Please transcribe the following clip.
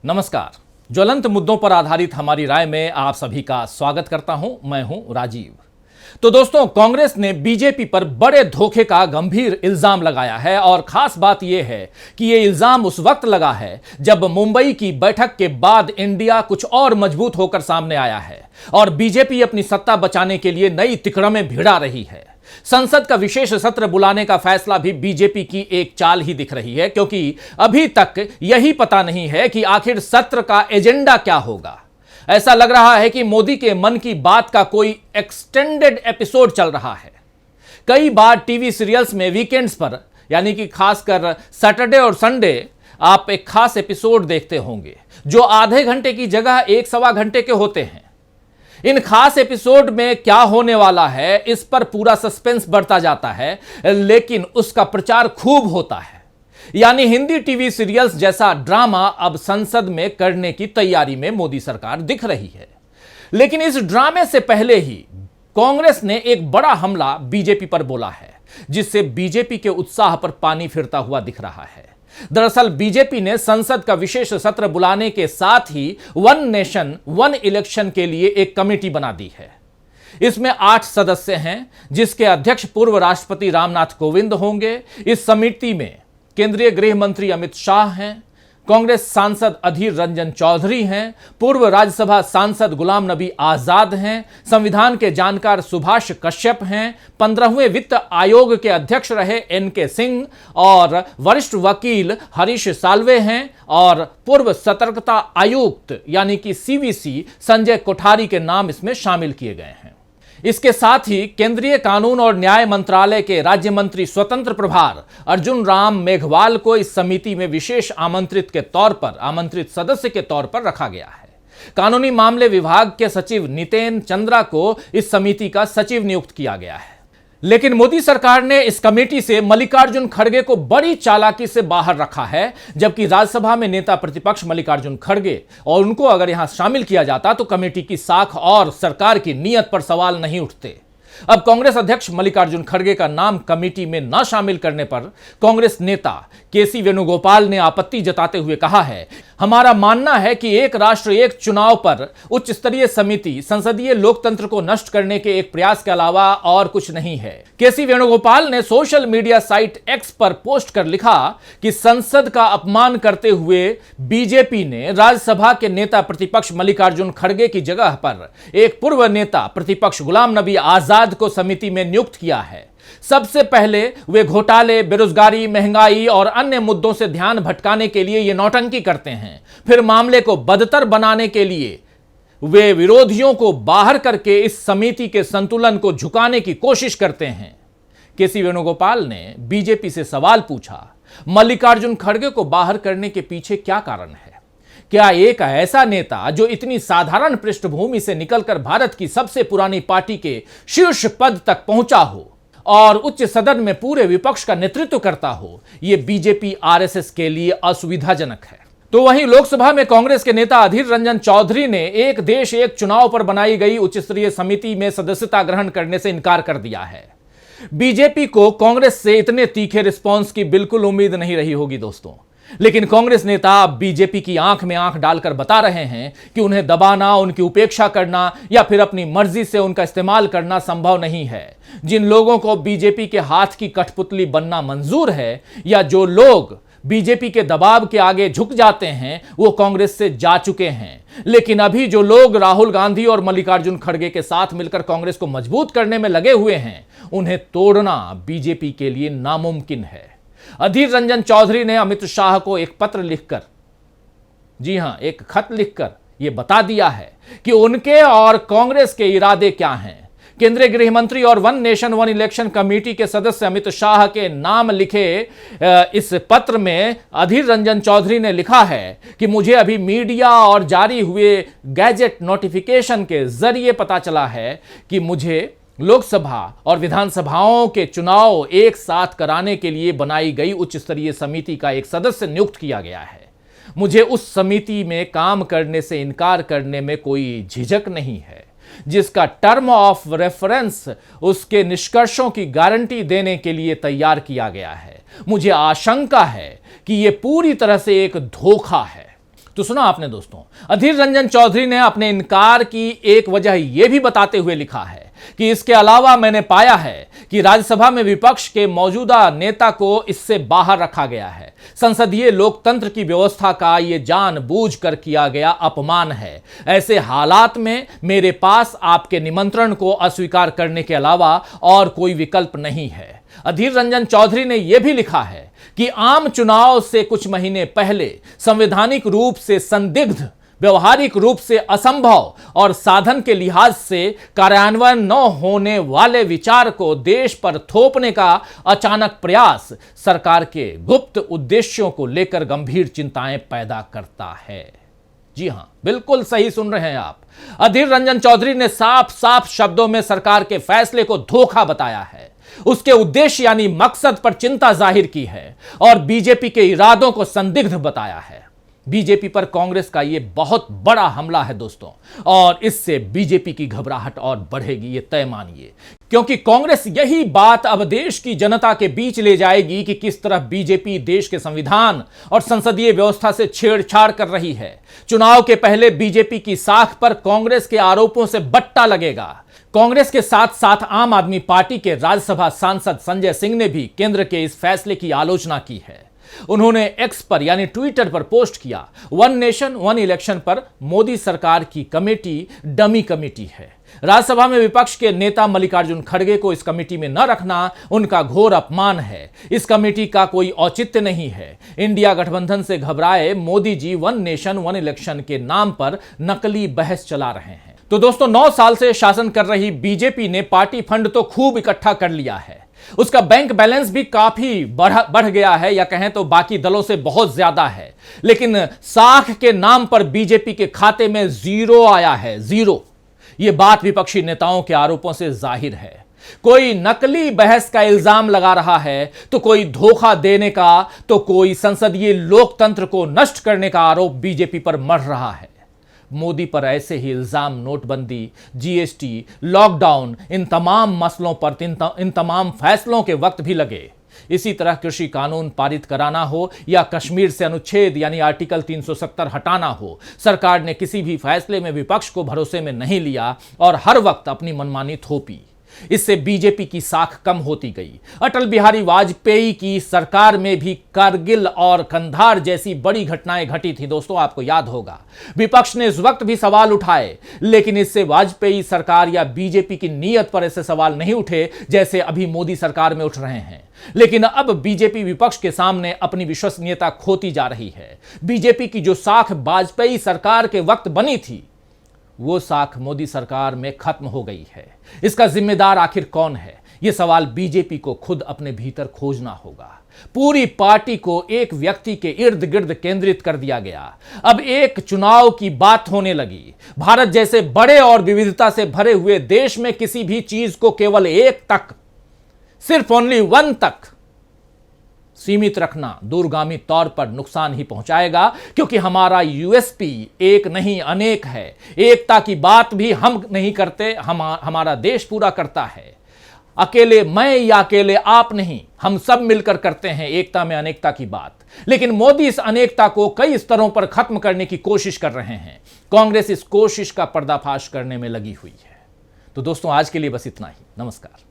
नमस्कार। ज्वलंत मुद्दों पर आधारित हमारी राय में आप सभी का स्वागत करता हूं। मैं हूं राजीव। तो दोस्तों, कांग्रेस ने बीजेपी पर बड़े धोखे का गंभीर इल्जाम लगाया है और खास बात यह है कि यह इल्जाम उस वक्त लगा है जब मुंबई की बैठक के बाद इंडिया कुछ और मजबूत होकर सामने आया है और बीजेपी अपनी सत्ता बचाने के लिए नई तिकड़में भिड़ा रही है। संसद का विशेष सत्र बुलाने का फैसला भी बीजेपी की एक चाल ही दिख रही है, क्योंकि अभी तक यही पता नहीं है कि आखिर सत्र का एजेंडा क्या होगा। ऐसा लग रहा है कि मोदी के मन की बात का कोई एक्सटेंडेड एपिसोड चल रहा है। कई बार टीवी सीरियल्स में वीकेंड्स पर, यानी कि खासकर सैटरडे और संडे, आप एक खास एपिसोड देखते होंगे जो आधे घंटे की जगह 1-1.25 घंटे के होते हैं। इन खास एपिसोड में क्या होने वाला है, इस पर पूरा सस्पेंस बढ़ता जाता है, लेकिन उसका प्रचार खूब होता है। यानी हिंदी टीवी सीरियल्स जैसा ड्रामा अब संसद में करने की तैयारी में मोदी सरकार दिख रही है। लेकिन इस ड्रामे से पहले ही कांग्रेस ने एक बड़ा हमला बीजेपी पर बोला है, जिससे बीजेपी के उत्साह पर पानी फिरता हुआ दिख रहा है। दरअसल बीजेपी ने संसद का विशेष सत्र बुलाने के साथ ही वन नेशन वन इलेक्शन के लिए एक कमेटी बना दी है। इसमें 8 सदस्य हैं, जिसके अध्यक्ष पूर्व राष्ट्रपति रामनाथ कोविंद होंगे। इस समिति में केंद्रीय गृह मंत्री अमित शाह हैं, कांग्रेस सांसद अधीर रंजन चौधरी हैं, पूर्व राज्यसभा सांसद गुलाम नबी आजाद हैं, संविधान के जानकार सुभाष कश्यप हैं, 15वें वित्त आयोग के अध्यक्ष रहे एनके सिंह और वरिष्ठ वकील हरीश साल्वे हैं और पूर्व सतर्कता आयुक्त यानी कि सीवीसी संजय कोठारी के नाम इसमें शामिल किए गए हैं। इसके साथ ही केंद्रीय कानून और न्याय मंत्रालय के राज्य मंत्री स्वतंत्र प्रभार अर्जुन राम मेघवाल को इस समिति में विशेष आमंत्रित सदस्य के तौर पर रखा गया है। कानूनी मामले विभाग के सचिव नितेन चंद्रा को इस समिति का सचिव नियुक्त किया गया है। लेकिन मोदी सरकार ने इस कमेटी से मल्लिकार्जुन खड़गे को बड़ी चालाकी से बाहर रखा है, जबकि राज्यसभा में नेता प्रतिपक्ष मल्लिकार्जुन खड़गे और उनको अगर यहां शामिल किया जाता तो कमेटी की साख और सरकार की नीयत पर सवाल नहीं उठते। अब कांग्रेस अध्यक्ष मल्लिकार्जुन खड़गे का नाम कमेटी में न शामिल करने पर कांग्रेस नेता केसी वेणुगोपाल ने आपत्ति जताते हुए कहा है, हमारा मानना है कि एक राष्ट्र एक चुनाव पर उच्च स्तरीय समिति संसदीय लोकतंत्र को नष्ट करने के एक प्रयास के अलावा और कुछ नहीं है। केसी वेणुगोपाल ने सोशल मीडिया साइट एक्स पर पोस्ट कर लिखा कि संसद का अपमान करते हुए बीजेपी ने राज्यसभा के नेता प्रतिपक्ष मल्लिकार्जुन खड़गे की जगह पर एक पूर्व नेता प्रतिपक्ष गुलाम नबी आजाद को समिति में नियुक्त किया है। सबसे पहले वे घोटाले, बेरोजगारी, महंगाई और अन्य मुद्दों से ध्यान भटकाने के लिए ये नौटंकी करते हैं। फिर मामले को बदतर बनाने के लिए वे विरोधियों को बाहर करके इस समिति के संतुलन को झुकाने की कोशिश करते हैं। केसी वेणुगोपाल ने बीजेपी से सवाल पूछा, मल्लिकार्जुन खड़गे को बाहर करने के पीछे क्या कारण है? क्या एक ऐसा नेता जो इतनी साधारण पृष्ठभूमि से निकलकर भारत की सबसे पुरानी पार्टी के शीर्ष पद तक पहुंचा हो और उच्च सदन में पूरे विपक्ष का नेतृत्व करता हो, यह बीजेपी आरएसएस के लिए असुविधाजनक है। तो वहीं लोकसभा में कांग्रेस के नेता अधीर रंजन चौधरी ने एक देश एक चुनाव पर बनाई गई उच्च स्तरीय समिति में सदस्यता ग्रहण करने से इनकार कर दिया है। बीजेपी को कांग्रेस से इतने तीखे रिस्पांस की बिल्कुल उम्मीद नहीं रही होगी दोस्तों, लेकिन कांग्रेस नेता अब बीजेपी की आंख में आंख डालकर बता रहे हैं कि उन्हें दबाना, उनकी उपेक्षा करना या फिर अपनी मर्जी से उनका इस्तेमाल करना संभव नहीं है। जिन लोगों को बीजेपी के हाथ की कठपुतली बनना मंजूर है या जो लोग बीजेपी के दबाव के आगे झुक जाते हैं, वो कांग्रेस से जा चुके हैं। लेकिन अभी जो लोग राहुल गांधी और मल्लिकार्जुन खड़गे के साथ मिलकर कांग्रेस को मजबूत करने में लगे हुए हैं, उन्हें तोड़ना बीजेपी के लिए नामुमकिन है। अधीर रंजन चौधरी ने अमित शाह को एक पत्र लिखकर, जी हां, एक खत लिखकर यह बता दिया है कि उनके और कांग्रेस के इरादे क्या हैं। केंद्रीय गृह मंत्री और one nation one election committee के सदस्य अमित शाह के नाम लिखे इस पत्र में अधीर रंजन चौधरी ने लिखा है कि मुझे अभी मीडिया और जारी हुए गैजेट नोटिफिकेशन के जरिए पता चला है कि मुझे लोकसभा और विधानसभाओं के चुनाव एक साथ कराने के लिए बनाई गई उच्च स्तरीय समिति का एक सदस्य नियुक्त किया गया है। मुझे उस समिति में काम करने से इनकार करने में कोई झिझक नहीं है, जिसका टर्म ऑफ रेफरेंस उसके निष्कर्षों की गारंटी देने के लिए तैयार किया गया है। मुझे आशंका है कि यह पूरी तरह से एक धोखा है। तो सुना आपने दोस्तों, अधीर रंजन चौधरी ने अपने इनकार की एक वजह यह भी बताते हुए लिखा है कि इसके अलावा मैंने पाया है कि राज्यसभा में विपक्ष के मौजूदा नेता को इससे बाहर रखा गया है। संसदीय लोकतंत्र की व्यवस्था का यह जानबूझकर किया गया अपमान है। ऐसे हालात में मेरे पास आपके निमंत्रण को अस्वीकार करने के अलावा और कोई विकल्प नहीं है। अधीर रंजन चौधरी ने यह भी लिखा है कि आम चुनाव से कुछ महीने पहले संवैधानिक रूप से संदिग्ध, व्यवहारिक रूप से असंभव और साधन के लिहाज से कार्यान्वयन न होने वाले विचार को देश पर थोपने का अचानक प्रयास सरकार के गुप्त उद्देश्यों को लेकर गंभीर चिंताएं पैदा करता है। जी हां, बिल्कुल सही सुन रहे हैं आप। अधीर रंजन चौधरी ने साफ साफ शब्दों में सरकार के फैसले को धोखा बताया है, उसके उद्देश्य यानी मकसद पर चिंता जाहिर की है और बीजेपी के इरादों को संदिग्ध बताया है। बीजेपी पर कांग्रेस का यह बहुत बड़ा हमला है दोस्तों, और इससे बीजेपी की घबराहट और बढ़ेगी, ये तय मानिए, क्योंकि कांग्रेस यही बात अब देश की जनता के बीच ले जाएगी कि किस तरह बीजेपी देश के संविधान और संसदीय व्यवस्था से छेड़छाड़ कर रही है। चुनाव के पहले बीजेपी की साख पर कांग्रेस के आरोपों से बट्टा लगेगा। कांग्रेस के साथ साथ आम आदमी पार्टी के राज्यसभा सांसद संजय सिंह ने भी केंद्र के इस फैसले की आलोचना की है। उन्होंने एक्स पर यानी ट्विटर पर पोस्ट किया, वन नेशन वन इलेक्शन पर मोदी सरकार की कमेटी डमी कमेटी है। राज्यसभा में विपक्ष के नेता मल्लिकार्जुन खड़गे को इस कमेटी में न रखना उनका घोर अपमान है। इस कमेटी का कोई औचित्य नहीं है। इंडिया गठबंधन से घबराए Modi ji one nation one election के नाम पर नकली बहस चला रहे हैं। तो दोस्तों, 9 साल से शासन कर रही बीजेपी ने पार्टी फंड तो खूब इकट्ठा कर लिया है, उसका बैंक बैलेंस भी काफी बढ़ गया है, या कहें तो बाकी दलों से बहुत ज्यादा है, लेकिन साख के नाम पर बीजेपी के खाते में जीरो आया है, जीरो। यह बात विपक्षी नेताओं के आरोपों से जाहिर है। कोई नकली बहस का इल्जाम लगा रहा है, तो कोई धोखा देने का, तो कोई संसदीय लोकतंत्र को नष्ट करने का आरोप बीजेपी पर मढ़ रहा है। मोदी पर ऐसे ही इल्जाम नोटबंदी, जीएसटी, लॉकडाउन, इन तमाम मसलों पर, इन तमाम फैसलों के वक्त भी लगे। इसी तरह कृषि कानून पारित कराना हो या कश्मीर से अनुच्छेद यानी आर्टिकल 370 हटाना हो, सरकार ने किसी भी फैसले में विपक्ष को भरोसे में नहीं लिया और हर वक्त अपनी मनमानी थोपी। इससे बीजेपी की साख कम होती गई। अटल बिहारी वाजपेयी की सरकार में भी कारगिल और कंधार जैसी बड़ी घटनाएं घटी थी दोस्तों, आपको याद होगा। विपक्ष ने इस वक्त भी सवाल उठाए, लेकिन इससे वाजपेयी सरकार या बीजेपी की नीयत पर ऐसे सवाल नहीं उठे जैसे अभी मोदी सरकार में उठ रहे हैं। लेकिन अब बीजेपी विपक्ष के सामने अपनी विश्वसनीयता खोती जा रही है। बीजेपी की जो साख वाजपेयी सरकार के वक्त बनी थी, वो साख मोदी सरकार में खत्म हो गई है। इसका जिम्मेदार आखिर कौन है? यह सवाल बीजेपी को खुद अपने भीतर खोजना होगा। पूरी पार्टी को एक व्यक्ति के इर्द गिर्द केंद्रित कर दिया गया। अब एक चुनाव की बात होने लगी। भारत जैसे बड़े और विविधता से भरे हुए देश में किसी भी चीज को केवल एक तक, सिर्फ ओनली वन तक सीमित रखना दूरगामी तौर पर नुकसान ही पहुंचाएगा, क्योंकि हमारा यूएसपी एक नहीं अनेक है। एकता की बात भी हम नहीं करते, हमारा देश पूरा करता है। अकेले मैं या अकेले आप नहीं, हम सब मिलकर करते हैं एकता में अनेकता की बात। लेकिन मोदी इस अनेकता को कई स्तरों पर खत्म करने की कोशिश कर रहे हैं। कांग्रेस इस कोशिश का पर्दाफाश करने में लगी हुई है। तो दोस्तों, आज के लिए बस इतना ही। नमस्कार।